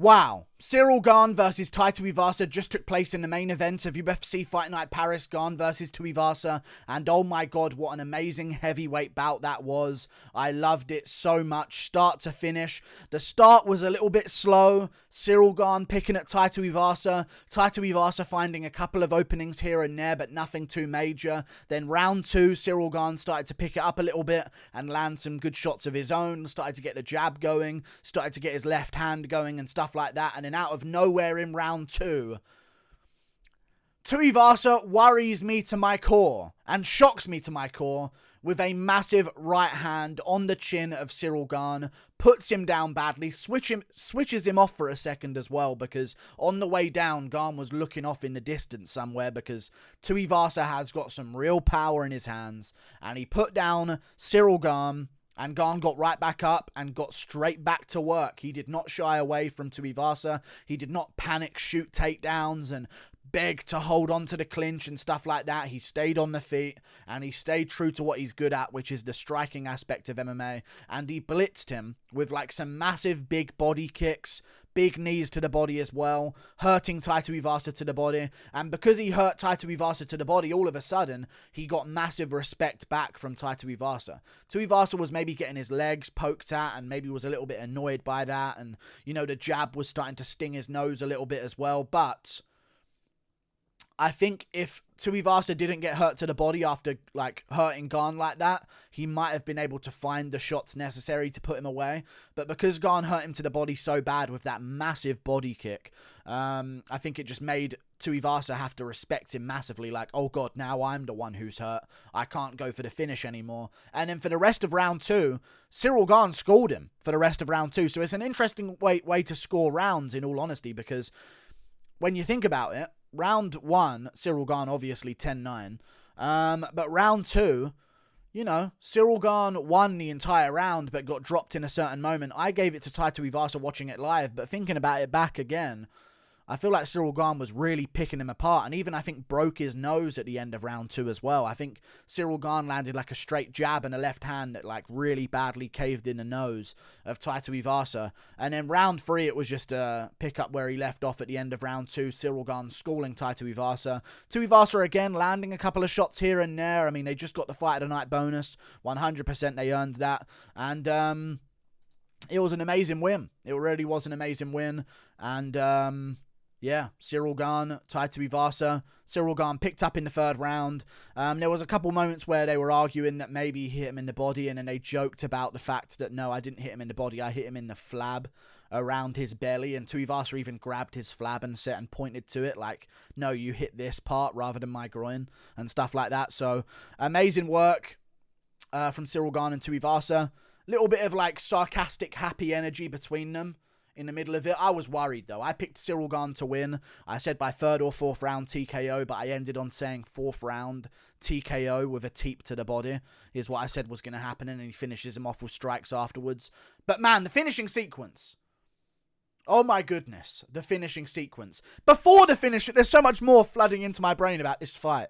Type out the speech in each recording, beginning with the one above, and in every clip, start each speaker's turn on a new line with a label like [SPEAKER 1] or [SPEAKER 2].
[SPEAKER 1] Wow. Ciryl Gane versus Tai Tuivasa just took place in the main event of UFC Fight Night Paris. Gane versus Tuivasa, and oh my god, what an amazing heavyweight bout that was. I loved it so much, start to finish. The start was a little bit slow. Ciryl Gane picking at Tai Tuivasa. Tai Tuivasa finding a couple of openings here and there, but nothing too major. Then round two, Ciryl Gane started to pick it up a little bit and land some good shots of his own. Started to get the jab going, started to get his left hand going and stuff like that. And then out of nowhere in round two, Tuivasa worries me to my core and shocks me to my core with a massive right hand on the chin of Ciryl Gane, puts him down badly, switches him off for a second as well, because on the way down, Gane was looking off in the distance somewhere, because Tuivasa has got some real power in his hands, and he put down Ciryl Gane, and Gane got right back up and got straight back to work. He did not shy away from Tuivasa. He did not panic shoot takedowns and beg to hold on to the clinch and stuff like that. He stayed on the feet and he stayed true to what he's good at, which is the striking aspect of MMA. And he blitzed him with like some massive big body kicks, big knees to the body as well, hurting Tai Tuivasa to the body. And because he hurt Tai Tuivasa to the body, all of a sudden, he got massive respect back from Tai Tuivasa. Tuivasa was maybe getting his legs poked at and maybe was a little bit annoyed by that. And, you know, the jab was starting to sting his nose a little bit as well. But I think if Tuivasa didn't get hurt to the body after, like, hurting Gane like that, he might have been able to find the shots necessary to put him away. But because Gane hurt him to the body so bad with that massive body kick, I think it just made Tuivasa have to respect him massively. Like, oh god, now I'm the one who's hurt. I can't go for the finish anymore. And then for the rest of round two, Ciryl Gane scored him for the rest of round two. So it's an interesting way to score rounds, in all honesty, because when you think about it, round one, Ciryl Gane obviously 10-9. But round two, you know, Ciryl Gane won the entire round but got dropped in a certain moment. I gave it to Tai Tuivasa watching it live, but thinking about it back again, I feel like Ciryl Gane was really picking him apart, and even I think broke his nose at the end of round two as well. I think Ciryl Gane landed like a straight jab and a left hand that like really badly caved in the nose of Tai Tuivasa. And then round three, it was just a pick up where he left off at the end of round two. Ciryl Gane schooling Tai Tuivasa. Tuivasa again landing a couple of shots here and there. I mean, they just got the fight of the night bonus. 100% they earned that. And it was an amazing win. It really was an amazing win. And yeah, Ciryl Gane, Tai Tuivasa. Ciryl Gane picked up in the third round. There was a couple moments where they were arguing that maybe he hit him in the body, and then they joked about the fact that, no, I didn't hit him in the body, I hit him in the flab around his belly, and Tuivasa even grabbed his flab and pointed to it like, no, you hit this part rather than my groin, and stuff like that. So, amazing work from Ciryl Gane and Tuivasa. Little bit of like sarcastic, happy energy between them in the middle of it. I was worried though. I picked Ciryl Gane to win. I said by third or fourth round TKO, but I ended on saying fourth round TKO with a teep to the body is what I said was going to happen, and then he finishes him off with strikes afterwards. But man, the finishing sequence. Oh my goodness, the finishing sequence. Before the finish, there's so much more flooding into my brain about this fight.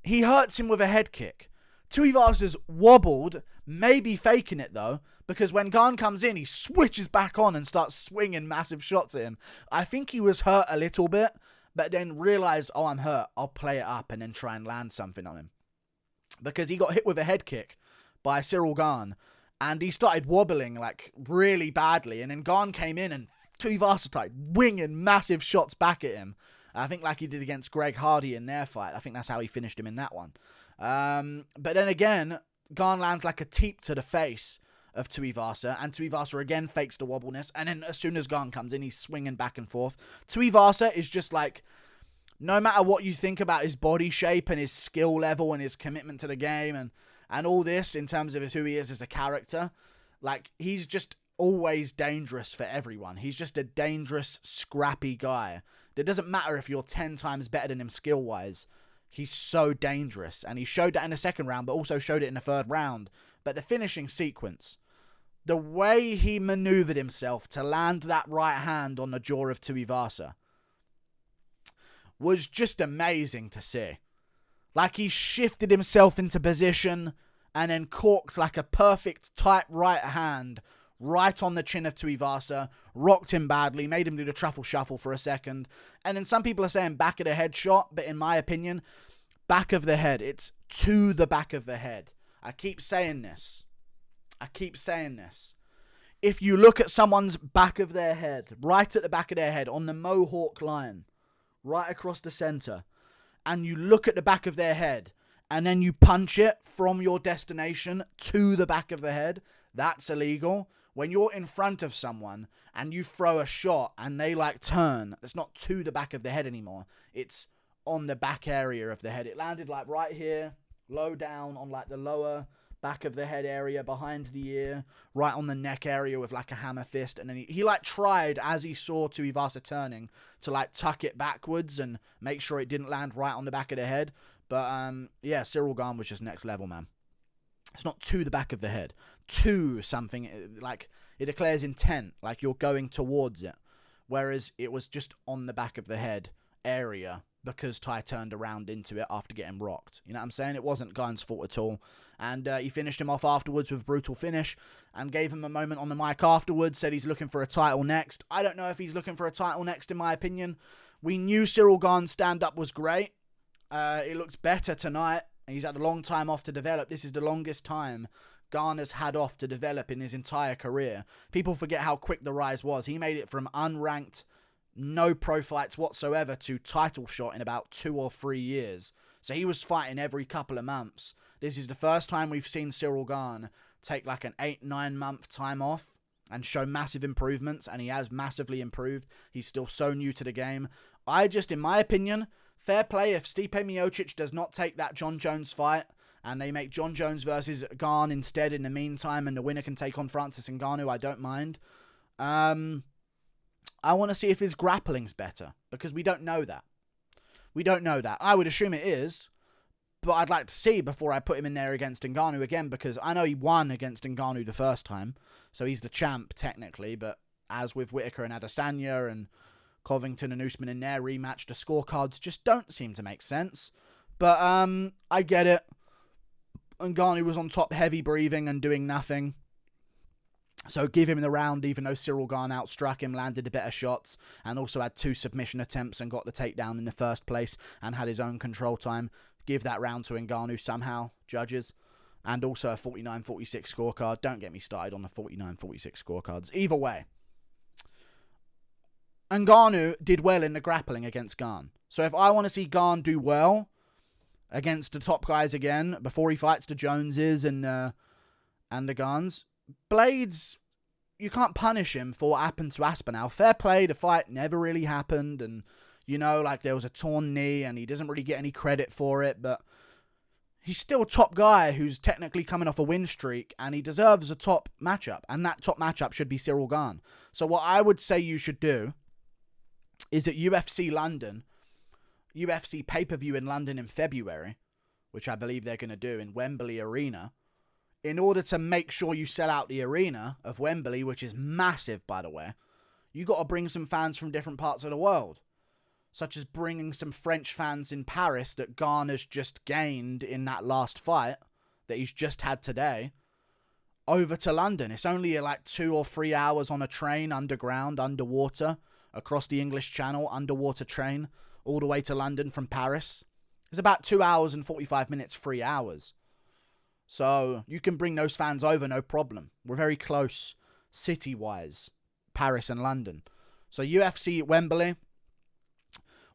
[SPEAKER 1] He hurts him with a head kick. Tuivasa's wobbled, maybe faking it though, because when Gane comes in, he switches back on and starts swinging massive shots at him. I think he was hurt a little bit, but then realized, oh, I'm hurt, I'll play it up and then try and land something on him. Because he got hit with a head kick by Ciryl Gane, and he started wobbling like really badly, and then Gane came in and Tuivasa started winging massive shots back at him. I think like he did against Greg Hardy in their fight. I think that's how he finished him in that one. But then again, Gane lands like a teep to the face of Tuivasa, and Tuivasa again fakes the wobbleness, and then as soon as Gane comes in, he's swinging back and forth. Tuivasa is just like, no matter what you think about his body shape and his skill level and his commitment to the game and all this in terms of who he is as a character, like, he's just always dangerous for everyone. He's just a dangerous, scrappy guy. It doesn't matter if you're 10 times better than him skill-wise. He's so dangerous, and he showed that in the second round, but also showed it in the third round. But the finishing sequence, the way he maneuvered himself to land that right hand on the jaw of Tuivasa was just amazing to see. Like, he shifted himself into position and then corked like a perfect tight right hand right on the chin of Tuivasa, rocked him badly, made him do the truffle shuffle for a second. And then some people are saying back of the head shot, but in my opinion, back of the head. It's to the back of the head. I keep saying this. If you look at someone's back of their head, right at the back of their head, on the mohawk line, right across the center, and you look at the back of their head, and then you punch it from your destination to the back of the head, that's illegal. When you're in front of someone and you throw a shot and they like turn, it's not to the back of the head anymore. It's on the back area of the head. It landed like right here, low down on like the lower back of the head area, behind the ear, right on the neck area with like a hammer fist. And then he like tried, as he saw Tuivasa turning, to like tuck it backwards and make sure it didn't land right on the back of the head. But yeah, Ciryl Gane was just next level, man. It's not to the back of the head. To something, like it declares intent, like you're going towards it. Whereas it was just on the back of the head area because Tai turned around into it after getting rocked. You know what I'm saying? It wasn't Gane's fault at all. And he finished him off afterwards with a brutal finish and gave him a moment on the mic afterwards, said he's looking for a title next. I don't know if he's looking for a title next, in my opinion. We knew Ciryl Gane's stand-up was great. It looked better tonight. He's had a long time off to develop. This is the longest time Gane has had off to develop in his entire career. People forget how quick the rise was. He made it from unranked, no pro fights whatsoever, to title shot in about 2 or 3 years. So he was fighting every couple of months. This is the first time we've seen Ciryl Gane take like an 8-9 month time off and show massive improvements, and he has massively improved. He's still so new to the game. In my opinion, fair play if Stipe Miocic does not take that John Jones fight and they make John Jones versus Gane instead in the meantime, and the winner can take on Francis Ngannou. I don't mind. I want to see if his grappling's better, because we don't know that. I would assume it is, but I'd like to see before I put him in there against Ngannou again, because I know he won against Ngannou the first time, so he's the champ technically, but as with Whittaker and Adesanya and Covington and Usman in their rematch, the scorecards just don't seem to make sense. But I get it. Ngannou was on top, heavy breathing and doing nothing. So give him the round, even though Ciryl Gane outstruck him, landed the better shots, and also had 2 submission attempts and got the takedown in the first place and had his own control time. Give that round to Ngannou somehow, judges. And also a 49-46 scorecard. Don't get me started on the 49-46 scorecards. Either way, Ngannou did well in the grappling against Gane. So if I want to see Gane do well against the top guys again, before he fights the Joneses and the Ganes, Blades, you can't punish him for what happened to Aspinall. Fair play, the fight never really happened, and, you know, like, there was a torn knee, and he doesn't really get any credit for it, but he's still a top guy who's technically coming off a win streak, and he deserves a top matchup, and that top matchup should be Ciryl Gane. So what I would say you should do is at UFC London, UFC pay-per-view in London in February, which I believe they're going to do in Wembley Arena, in order to make sure you sell out the arena of Wembley, which is massive, by the way, you got to bring some fans from different parts of the world, such as bringing some French fans in Paris that Gane has just gained in that last fight that he's just had today, over to London. It's only like 2 or 3 hours on a train, underground, underwater, across the English Channel, underwater train, all the way to London from Paris. It's about 2 hours and 45 minutes, 3 hours. So you can bring those fans over, no problem. We're very close city-wise, Paris and London. So UFC at Wembley,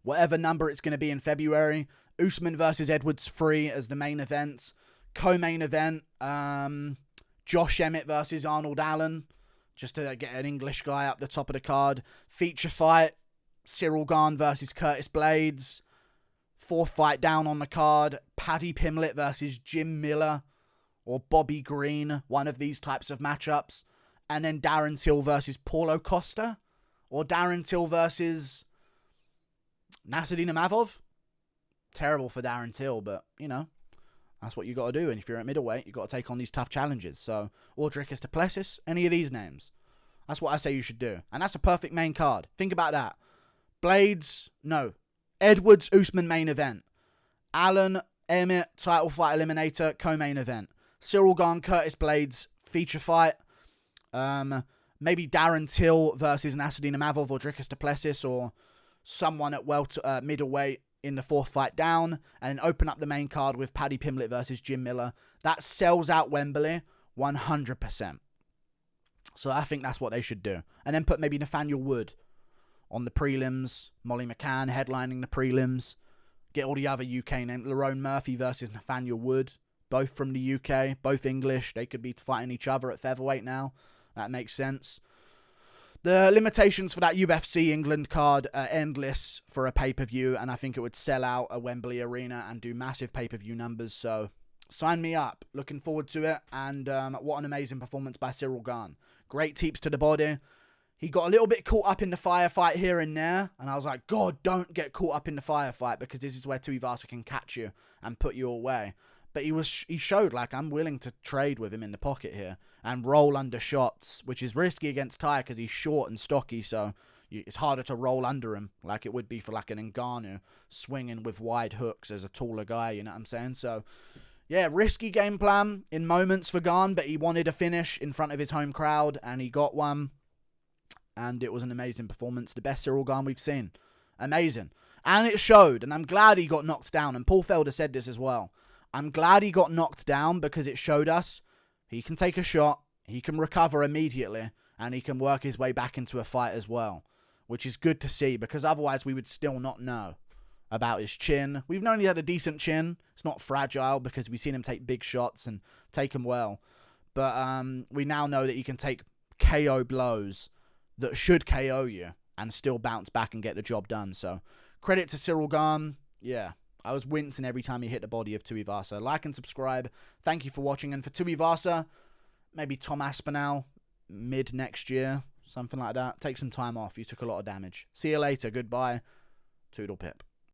[SPEAKER 1] whatever number it's going to be in February. Usman versus Edwards 3 as the main event. Co-main event, Josh Emmett versus Arnold Allen, just to get an English guy up the top of the card. Feature fight, Ciryl Gane versus Curtis Blades. 4th fight down on the card, Paddy Pimblett versus Jim Miller or Bobby Green, one of these types of matchups. And then Darren Till versus Paulo Costa, or Darren Till versus Nasruddin Imavov. Terrible for Darren Till, but, you know, that's what you got to do. And if you're at middleweight, you got to take on these tough challenges. So, or Dricus du Plessis, any of these names. That's what I say you should do. And that's a perfect main card. Think about that. Edwards, Usman main event. Allen, Emmett, title fight eliminator, co-main event. Ciryl Gane, Curtis Blades, feature fight. Maybe Darren Till versus Nasruddin Imavov or Dricus du Plessis or someone at middleweight in the 4th fight down, and then open up the main card with Paddy Pimblett versus Jim Miller. That sells out Wembley 100%. So I think that's what they should do. And then put maybe Nathaniel Wood on the prelims, Molly McCann headlining the prelims, get all the other UK names, Lerone Murphy versus Nathaniel Wood, both from the UK, both English. They could be fighting each other at featherweight now. That makes sense. The limitations for that UFC England card are endless for a pay-per-view, and I think it would sell out a Wembley arena and do massive pay-per-view numbers, so sign me up. Looking forward to it, and what an amazing performance by Ciryl Gane. Great teeps to the body. He got a little bit caught up in the firefight here and there, and I was like, God, don't get caught up in the firefight, because this is where Tuivasa can catch you and put you away. But he showed, like, I'm willing to trade with him in the pocket here and roll under shots, which is risky against Tai because he's short and stocky, so it's harder to roll under him like it would be for, like, an Ngannou swinging with wide hooks as a taller guy, you know what I'm saying? So, yeah, risky game plan in moments for Gane, but he wanted a finish in front of his home crowd, and he got one, and it was an amazing performance. The best Ciryl Gane we've seen. Amazing. And it showed, and I'm glad he got knocked down, and Paul Felder said this as well. I'm glad he got knocked down because it showed us he can take a shot, he can recover immediately, and he can work his way back into a fight as well, which is good to see because otherwise we would still not know about his chin. We've known he had a decent chin. It's not fragile because we've seen him take big shots and take them well. But we now know that he can take KO blows that should KO you and still bounce back and get the job done. So credit to Ciryl Gane. Yeah. I was wincing every time he hit the body of Tuivasa. Like and subscribe. Thank you for watching. And for Tuivasa, maybe Tom Aspinall mid next year. Something like that. Take some time off. You took a lot of damage. See you later. Goodbye. Toodle pip.